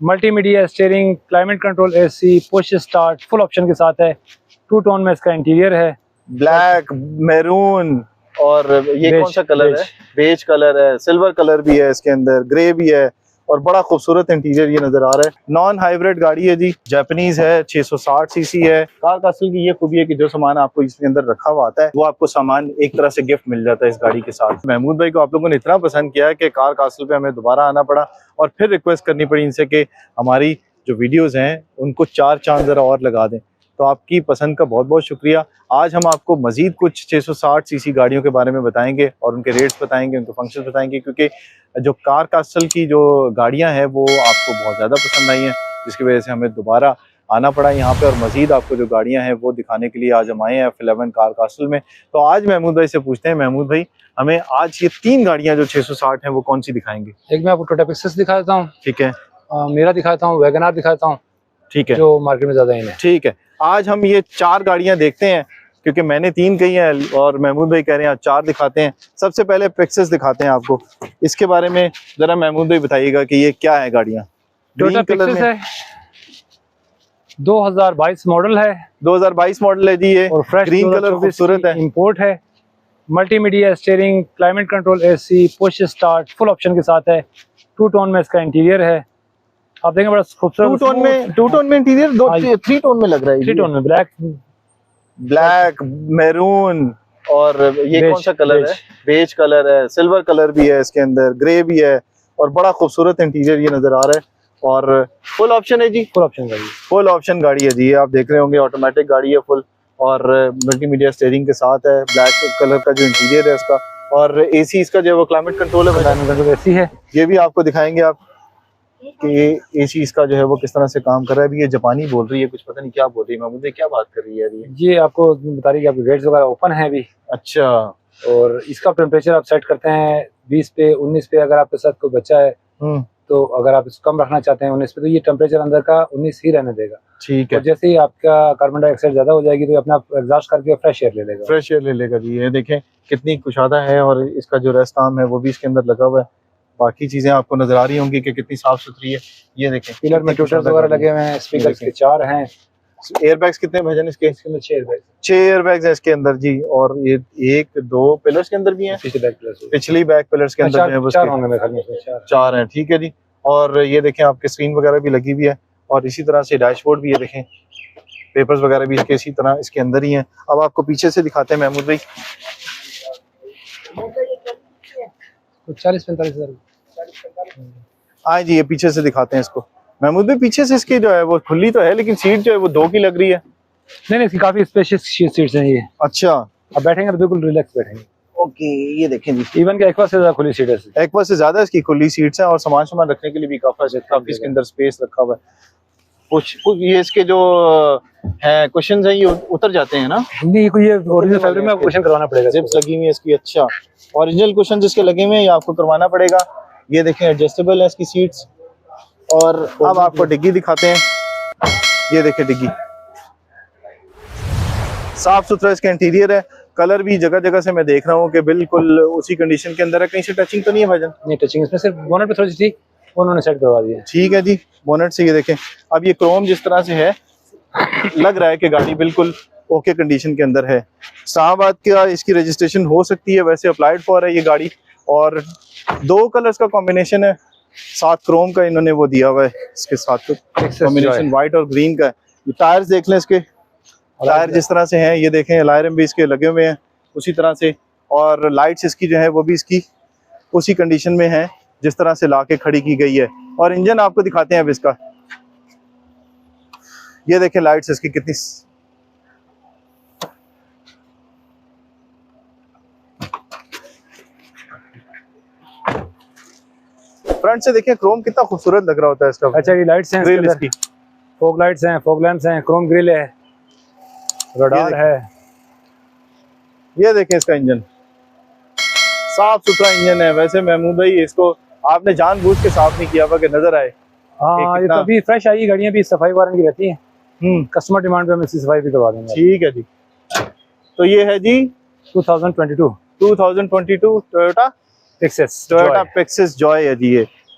Multi media steering, climate control AC, push start, full option के साथ है। 2 tone में इसका इंटीरियर है, ब्लैक, मैरून और ये कौन सा कलर है? बेज कलर है, सिल्वर कलर भी है इसके अंदर, ग्रे भी है और बड़ा खूबसूरत इंटीरियर ये नजर आ रहा है। नॉन हाइब्रिड गाड़ी है जी, जापानीज है, 660 सीसी है। कार कासल की ये खूबी है कि जो सामान आपको इसके अंदर रखा हुआ आता है वो आपको सामान एक तरह से गिफ्ट मिल जाता है इस गाड़ी के साथ। महमूद भाई को आप लोगों ने इतना पसंद किया है कि कार कासल पे हमें दोबारा आना पड़ा और फिर रिक्वेस्ट करनी पड़ी इनसे कि हमारी जो वीडियोस हैं उनको 4 चांद जरा और लगा दें। तो आपकी पसंद का बहुत बहुत शुक्रिया। आज हम आपको मजीद कुछ 660 सीसी गाड़ियों के बारे में बताएंगे और उनके रेट्स बताएंगे, उनके फंक्शंस बताएंगे, क्योंकि जो कार कासल की जो गाड़ियां हैं वो आपको बहुत ज़्यादा पसंद आई हैं, जिसकी वजह से हमें दोबारा आना पड़ा यहाँ पे और मजीद आपको जो गाड़ियां हैं वो दिखाने के लिए आज हम आए हैं F11 कार कासल में। तो आज महमूद भाई से पूछते हैं, महमूद भाई हमें आज ये 3 गाड़ियां जो 660 हैं वो कौन सी दिखाएंगे? एक मैं आपको टोयोटा पिक्सेस दिखा देता हूँ, ठीक है, मेरा दिखाता हूँ, वैगनआर दिखाता हूँ, ठीक है, जो मार्केट में ज्यादा इन है। ठीक है, आज हम ये 4 गाड़ियां देखते हैं क्योंकि मैंने 3 कही हैं और महमूद भाई कह रहे हैं 4 दिखाते हैं। सबसे पहले पिक्सेस दिखाते हैं आपको, इसके बारे में जरा महमूद भाई बताइएगा कि ये क्या है गाड़ियां। टोयोटा पिक्सेस है, 2022 मॉडल है, 2022 मॉडल है जी ये, और फ्रेश ग्रीन कलर खूबसूरत है, इंपोर्ट है। Multi media steering, climate control AC, push start, full option के साथ है। 2 टोन में इसका इंटीरियर है, आप देखेंगे बड़ा खूबसूरत। 2 टोन में इंटीरियर, 3 टोन में लग रहा है। 3 टोन में ब्लैक, मैरून और ये कौन सा कलर है? बेज कलर है, सिल्वर कलर भी है इसके अंदर, ग्रे भी है और बड़ा खूबसूरत इंटीरियर ये नजर आ रहा है। और फुल ऑप्शन है जी, फुल ऑप्शन गाड़ी, फुल ऑप्शन गाड़ी है जी, आप देख रहे होंगे ऑटोमेटिक गाड़ी है फुल और मल्टीमीडिया स्टीयरिंग के साथ है। ब्लैक कलर का जो इंटीरियर है उसका, और एसी इसका जो है वो क्लाइमेट कंट्रोल है, एसी है। ये भी आपको दिखाएंगे आप कि एसी इसका जो है वो किस तरह से काम कर रहा है। अभी ये जापानी बोल रही है, कुछ पता नहीं क्या बोल रही है, मैं मुझे क्या बात कर रही है ये आपको बता रही है कि आपके गेट्स वगैरह ओपन है अभी। अच्छा, और इसका टेम्परेचर आप सेट करते हैं 20 पे, 19 पे। अगर आपके साथ कोई बच्चा है तो अगर आप इसको कम रखना चाहते हैं 19 पे, तो ये टेम्परेचर अंदर का 19 ही रहने देगा। ठीक है, और जैसे ही आपका कार्बन डाइऑक्साइड ज्यादा हो जाएगी तो अपना एग्जॉस्ट करके फ्रेश एयर ले लेगा। फ्रेश एयर ले लेगा जी। ये देखें कितनी कुशादा है और इसका जो रेस्ट आर्म है वो भी इसके अंदर लगा हुआ है। बाकी चीजें आपको नजर आ रही होंगी कि कितनी साफ सुथरी है। ये देखें पिलर में ट्यूटर्स वगैरह लगे हुए हैं, स्पीकर के 4 हैं। एयरबैग्स कितने भजन इसके अंदर? 6 एयरबैग्स हैं इसके अंदर जी। और ये 1 2 पिलर्स के अंदर भी हैं, पिछली बैक पिलर्स के अंदर है 4 हैं। ठीक है जी। और ये देखें आपके स्क्रीन वगैरह भी लगी हुई है और इसी तरह से डैशबोर्ड भी, ये देखें पेपर्स वगैरह भी इसके इसी तरह इसके अंदर ही हैं। अब आपको पीछे से दिखाते हैं महमूद भाई। 40-45 हज़ार। हाँ जी, ये पीछे से दिखाते हैं इसको महमूद भाई। पीछे से इसकी जो है वो खुली तो है लेकिन सीट जो है वो 2 की लग रही है। नहीं, इसकी काफी स्पेशियस सीट्स हैं ये। अच्छा, अब बैठेंगे तो बिल्कुल रिलैक्स बैठेंगे। ओके, ये देखें जी, इवन के एक्वा से ज्यादा खुली सीट है, एक्वा से ज्यादा इसकी खुली सीट्स हैं और सामान रखने के लिए भी काफी इसके अंदर स्पेस रखा हुआ है। कुछ ये इसके जो है कुशन्स हैं ये उतर जाते हैं ना? नहीं, ये ओरिजिनल फैब्रिक में आपको कुशन करवाना पड़ेगा। जिप्स लगी हुई है इसकी। अच्छा, ओरिजिनल कुशन जिसके लगे हुए हैं ये आपको करवाना पड़ेगा। ये देखें एडजस्टेबल है इसकी सीट्स। और अब आपको डिग्गी दिखाते हैं। ये देखें डिग्गी, साफ सुथरा इसका इंटीरियर है। कलर भी जगह जगह से मैं देख रहा हूँ कि बिल्कुल उसी कंडीशन के अंदर है। कहीं से टचिंग तो नहीं है भाईजान? नहीं टचिंग, इसमें सिर्फ बोनट पे थोड़ी सी थी, उन्होंने सेट करवा दिया। ठीक है जी, बोनट से ये देखें। अब ये क्रोम जिस तरह से है लग रहा है कि गाड़ी बिल्कुल ओके कंडीशन के अंदर है। इस्लामाबाद का इसकी रजिस्ट्रेशन हो सकती है, वैसे अप्लाइड फॉर है ये गाड़ी। और 2 कलर्स का कॉम्बिनेशन है, 7 क्रोम का इन्होंने वो दिया हुआ है इसके साथ कॉम्बिनेशन, व्हाइट और ग्रीन का। ये टायर्स देख लें इसके, टायर जिस तरह से हैं ये देखें, अलायरम भी इसके लगे हुए हैं उसी तरह से। और लाइट्स इसकी जो है वो भी इसकी उसी कंडीशन में है जिस तरह से लाके खड़ी की गई है। और इंजन आपको दिखाते हैं अब इसका। ये देखें लाइट्स इसकी कितनी, फ्रंट से देखें क्रोम कितना खूबसूरत लग रहा होता है इसका। अच्छा, ये लाइट्स हैं ग्रिल इसकी, फॉग लाइट्स हैं, फॉग लैंप्स हैं, क्रोम ग्रिल है, रडार है। ये देखें इसका इंजन, साफ सुथरा इंजन है। वैसे महमूद भाई इसको आपने जानबूझ के साफ नहीं किया हुआ कि नजर आए। हाँ, ये तो अभी फ्रेश आई गाड़ियां भी सफाई वारंटी रहती हैं। कस्टमर डिमांड पे हम इसकी सफाई भी करवा देंगे। ठीक है जी। तो ये है जी 2022 टोयोटा पिक्सेस जॉय है जी ये।